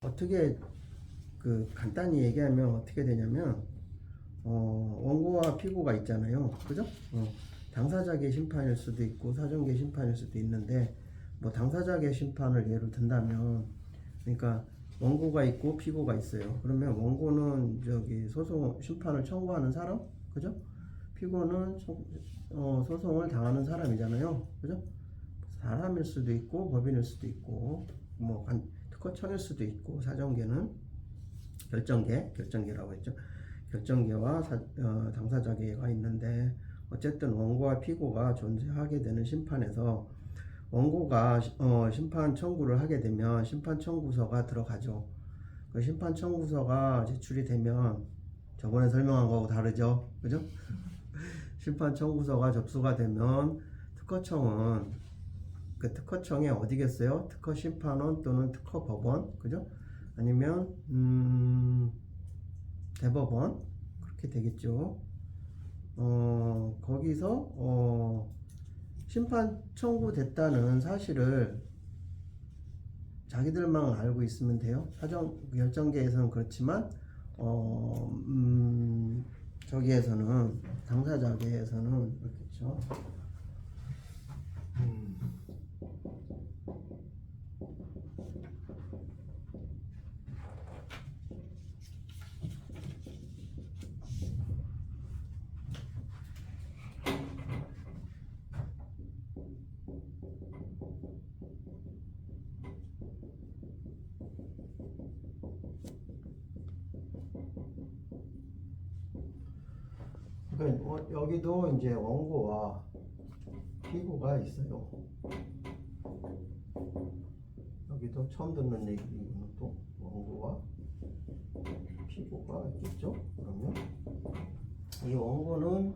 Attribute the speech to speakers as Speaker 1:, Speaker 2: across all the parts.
Speaker 1: 어떻게 간단히 얘기하면 어떻게 되냐면 원고와 피고가 있잖아요. 그죠? 당사자계 심판일 수도 있고 사전계 심판일 수도 있는데 뭐 당사자계 심판을 예를 든다면 그러니까 원고가 있고 피고가 있어요. 그러면 원고는 소송 심판을 청구하는 사람, 그죠? 피고는 소송을 당하는 사람이잖아요. 그죠? 사람일 수도 있고 법인일 수도 있고 뭐 특허청일 수도 있고 사전계는 결정계라고 했죠. 결정계와 당사자계가 있는데 어쨌든 원고와 피고가 존재하게 되는 심판에서 원고가 심판 청구를 하게 되면 심판 청구서가 들어가죠. 그 심판 청구서가 제출이 되면 저번에 설명한 거하고 다르죠, 그죠? 심판 청구서가 접수가 되면 특허청은 그 특허청에 어디겠어요? 특허심판원 또는 특허법원, 그죠? 아니면 대법원 그렇게 되겠죠. 거기서 심판 청구됐다는 사실을 자기들만 알고 있으면 돼요. 사전 결정계에서는 그렇지만 저기에서는 당사자계에서는 그렇겠죠. 그러니까 여기도 이제 원고와 피고가 있어요. 여기도 처음 듣는 얘기는 또 원고와 피고가 있겠죠. 그러면 이 원고는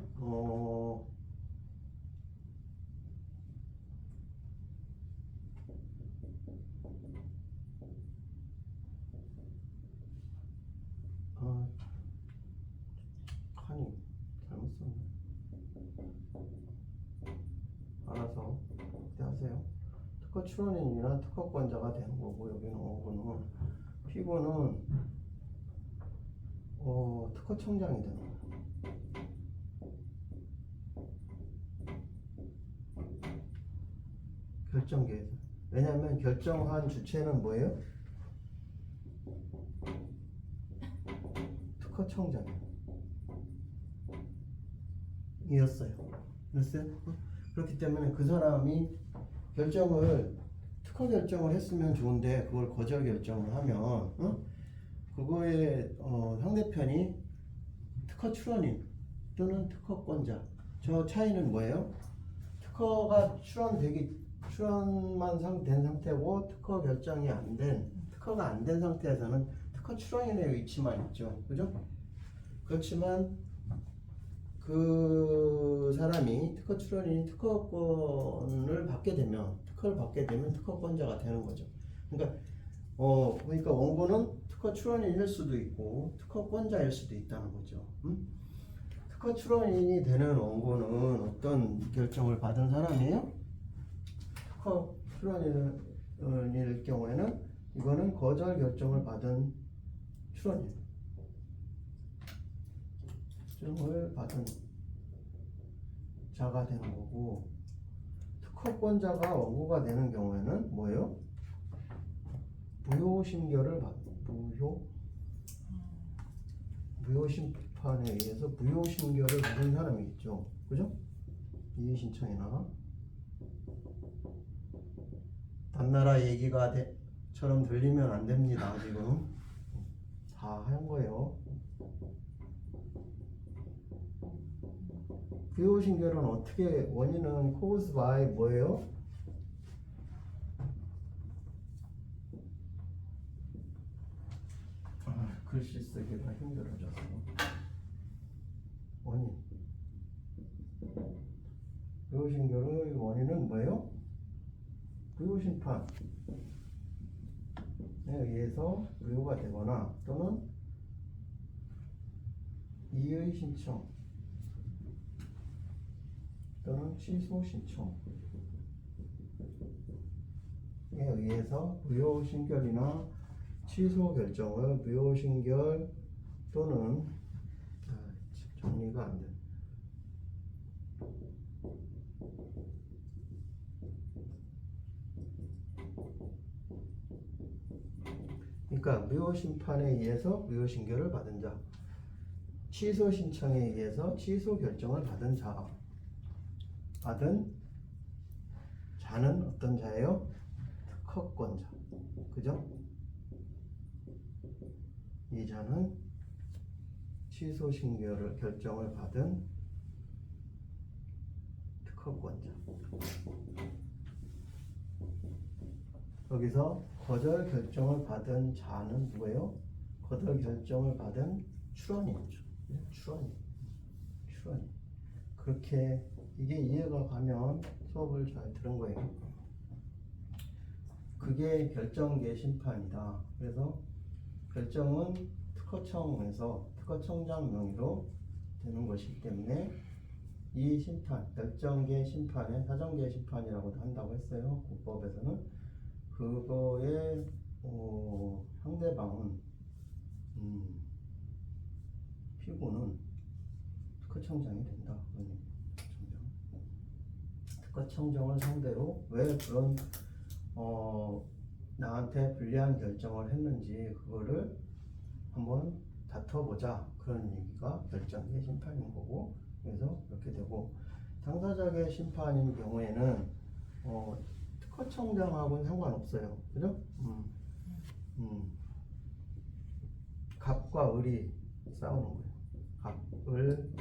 Speaker 1: 칸이 잘못 썼네. 알아서 그때 하세요. 특허 출원인이나 특허권자가 되는 거고 여기는 원고는 피고는 특허청장이 되는 거예요. 결정계에서. 왜냐하면 결정한 주체는 뭐예요? 특허청장이에요. 이었어요. 됐어요? 그렇기 때문에 그 사람이 특허 결정을 했으면 좋은데 그걸 거절 결정을 하면 그거에 상대편이 특허 출원인 또는 특허권자. 저 차이는 뭐예요? 특허가 출원만 된 상태고 특허가 안 된 상태에서는 특허 출원인의 위치만 있죠. 그죠? 그렇지만 그 사람이 특허 출원인이 특허를 받게 되면 특허권자가 되는 거죠. 그러니까 원고는 특허 출원인일 수도 있고 특허권자일 수도 있다는 거죠. 특허 출원인이 되는 원고는 어떤 결정을 받은 사람이에요? 특허 출원인일 경우에는 이거는 거절 결정을 받은 출원인. 결정을 받은 자가 되는 거고 특허권자가 원고가 되는 경우에는 뭐예요? 무효 심판에 의해서 무효 심결을 받은 사람이겠죠. 그죠? 이의 신청이나 단나라 얘기가 처럼 들리면 안 됩니다. 지금 다 한 거예요. 무효 심결은 어떻게 원인은 caused by 뭐예요? 글씨 쓰기가 힘들어져서 원인 무효 심결의 원인은 뭐예요? 무효 심판에 의해서 무효가 되거나 또는 이의 신청 또는 취소 신청에 의해서 무효 심결이나 취소 결정을 무효신결 또는 정리가 안 돼. 그러니까 무효심판에 의해서 무효신결을 받은 자, 취소 신청에 의해서 취소 결정을 받은 자는 어떤 자예요? 특허권자. 그죠? 이 자는 취소 신결을 결정을 받은 특허권자. 여기서 거절 결정을 받은 자는 누구예요? 거절 결정을 받은 출원인이죠. 출원인. 그렇게 이게 이해가 가면 수업을 잘 들은 거예요. 그게 결정계 심판이다. 그래서 결정은 특허청에서 특허청장 명의로 되는 것이기 때문에 이 심판, 결정계 심판에 사정계 심판이라고도 한다고 했어요. 국법에서는. 그거의 상대방은 피고는 특허청장이 된다. 특허청장을 상대로 왜 그런 나한테 불리한 결정을 했는지 그거를 한번 다퉈보자. 그런 얘기가 결정계 심판인 거고, 그래서 이렇게 되고, 당사자계 심판인 경우에는 특허청장하고는 상관없어요. 그죠? 갑과 을이 싸우는 거예요. 갑, 을,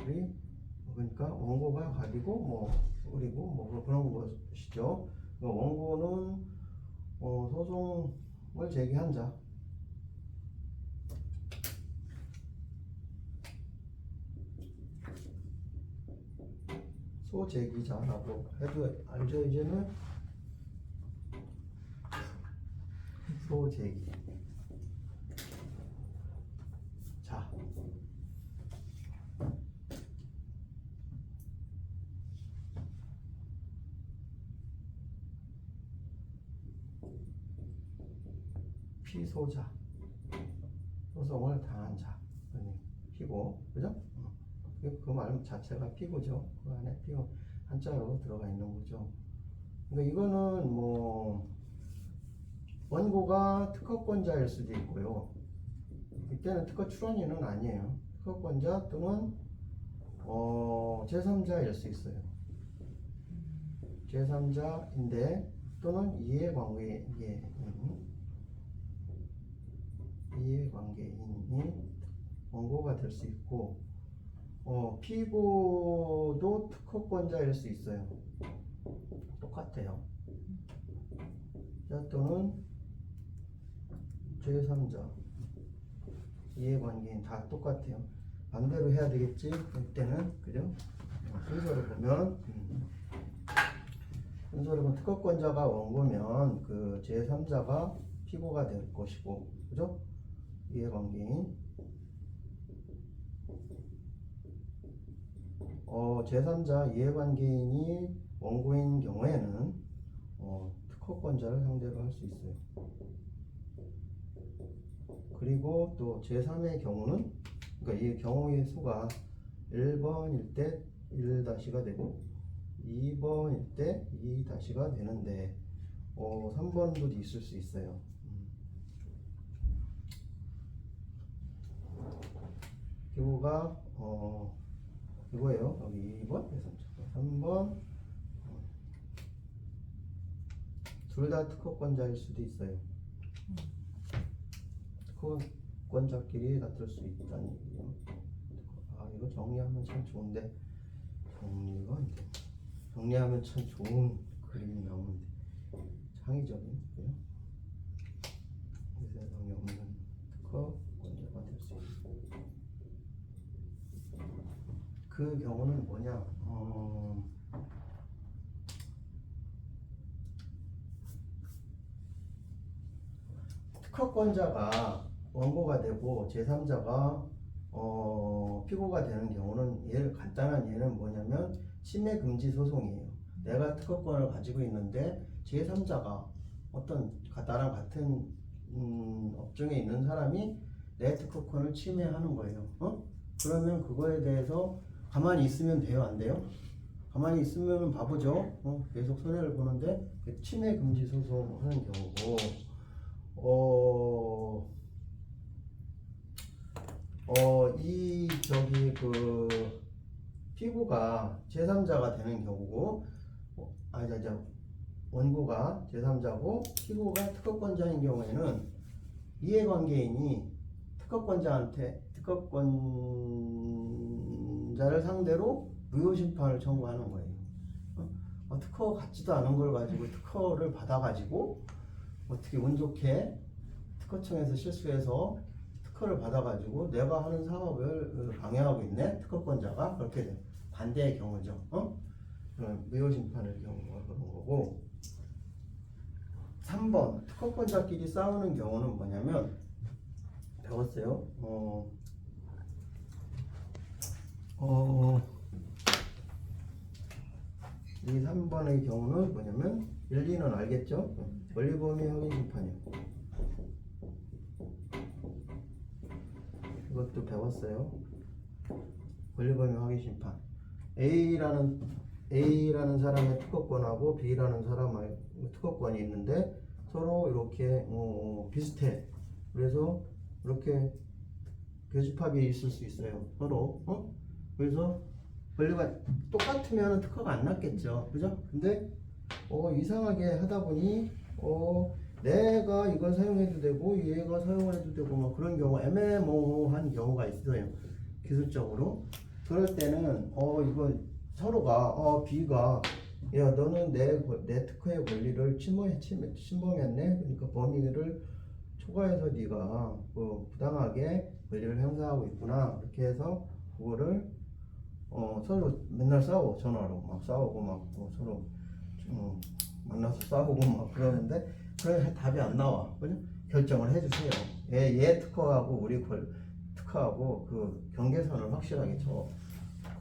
Speaker 1: 이 그러니까 원고가 갑이고 뭐 을이고 뭐 그런 것이죠. 원고는 소송을 제기한 자, 소제기자라고 해도 알죠? 이제는 소제기. 자, 피소자, 소송을 당한 자, 피고, 그죠? 그 말 자체가 피고죠. 그 안에 피고 한자로 들어가 있는 거죠. 그러니까 이거는 뭐 원고가 특허권자일 수도 있고요. 이때는 특허 출원인은 아니에요. 특허권자 또는 제3자일 수 있어요. 제3자인데 또는 이해관계인이 원고가 될 수 있고, 피고도 특허권자일 수 있어요. 똑같아요. 또는 제3자, 이해관계인 다 똑같아요. 반대로 해야 되겠지? 이때는, 그죠? 순서를 보면, 특허권자가 원고면 그 제3자가 피고가 될 것이고, 그죠? 이해관계인. 제3자 이해관계인이 원고인 경우에는 특허권자를 상대로 할 수 있어요. 그리고 또 제3의 경우는, 그러니까 이 경우의 수가 1번일 때 1-가 되고 2번일 때 2-가 되는데 3번도 있을 수 있어요. 경우가 이거예요. 여기 2번, 3번. 둘 다 특허권자일 수도 있어요. 특허권자끼리 다툴 수 있다는 얘기예요. 이거 정리하면 참 좋은데 정리가 안 돼. 정리하면 참 좋은 그림이 나오는데 창의적인, 그죠? 이 세상에 없는 특허권자가 될 수 있고, 그 경우는 뭐냐? 특허권자가 원고가 되고 제3자가 피고가 되는 경우는 간단한 예는 뭐냐면 침해 금지 소송이에요. 내가 특허권을 가지고 있는데 제3자가 나랑 같은 업종에 있는 사람이 내 특허권을 침해하는 거예요. 그러면 그거에 대해서 가만히 있으면 돼요, 안 돼요? 가만히 있으면 바보죠. 계속 손해를 보는데 침해 금지 소송하는 경우고, 피고가 제3자가 되는 경우고, 원고가 제3자고 피고가 특허권자인 경우에는 이해관계인이 특허권자를 상대로 무효심판을 청구하는 거예요. 특허 같지도 않은 걸 가지고 특허를 받아가지고 어떻게 운 좋게 특허청에서 실수해서 특허를 받아가지고 내가 하는 사업을 방해하고 있네, 특허권자가. 그렇게 돼. 반대의 경우죠. 무효심판의 경우가 그런 거고. 3번 특허권자끼리 싸우는 경우는 뭐냐면, 배웠어요. 이 3번의 경우는 뭐냐면 1, 2는 알겠죠? 권리범위 확인 심판이에요. 이것도 배웠어요. 권리범위 확인 심판. A라는 사람의 특허권하고 B라는 사람의 특허권이 있는데 서로 이렇게 비슷해. 그래서 이렇게 교집합이 있을 수 있어요. 서로. 그래서 권리가 똑같으면 특허가 안 났겠죠. 그죠? 근데 이상하게 하다 보니 내가 이걸 사용해도 되고 얘가 사용해도 되고 막 그런 경우, 애매모호한 경우가 있어요. 기술적으로. 그럴 때는 이거 서로가 B가 야 너는 내 특허의 권리를 침범했네. 그러니까 범위를 초과해서 네가 부당하게 권리를 행사하고 있구나. 이렇게 해서 그거를 서로 맨날 싸워. 전화로 막 싸우고 막 서로 만나서 싸우고 막 그러는데 그래 답이 안 나와. 그죠? 결정을 해주세요. 얘 특허하고 우리 특허하고 그 경계선을 확실하게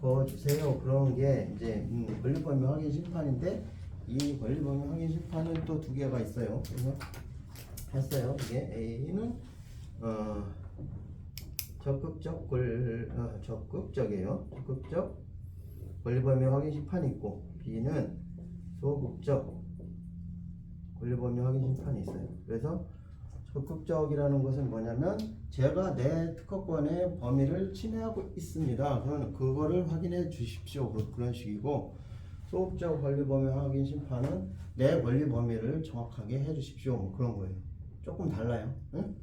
Speaker 1: 그어주세요. 그런 게 이제 권리범위 확인 심판인데, 이 권리범위 확인 심판은 또 두 개가 있어요. 그래서 했어요. 이게 A는 적극적이에요. 적극적 권리범위 확인 심판이 있고, B는 소극적 권리범위 확인 심판이 있어요. 그래서 적극적이라는 것은 뭐냐면 제가 내 특허권의 범위를 침해하고 있습니다. 그러면 그거를 확인해 주십시오. 그런 식이고, 소극적 권리범위 확인 심판은 내 권리 범위를 정확하게 해 주십시오. 뭐 그런 거예요. 조금 달라요. 응?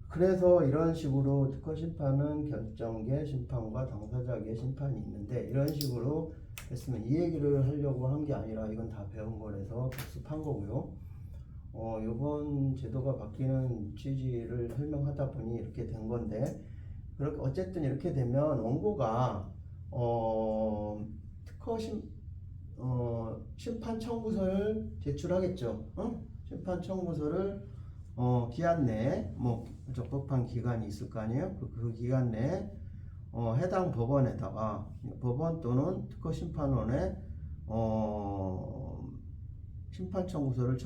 Speaker 1: 그래서 이런 식으로 특허 심판은 결정계 심판과 당사자계 심판이 있는데, 이런 식으로 했으면 이 얘기를 하려고 한 게 아니라 이건 다 배운 거라서 복습한 거고요. 이번 제도가 바뀌는 취지를 설명하다 보니 이렇게 된 건데, 그렇게 어쨌든 이렇게 되면 원고가 특허 심판 청구서를 제출하겠죠. 심판 청구서를 기한 내에 적법한 기간이 있을 거 아니에요. 그 기간 내에 해당 법원에다가, 법원 또는 특허 심판원에 심판 청구서를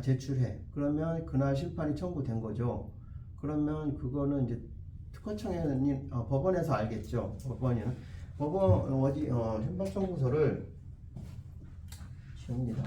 Speaker 1: 제출해. 그러면 그날 심판이 청구된 거죠. 그러면 그거는 이제 특허청에는 법원에서 알겠죠. 법원 심판 청구서를 지웁니다.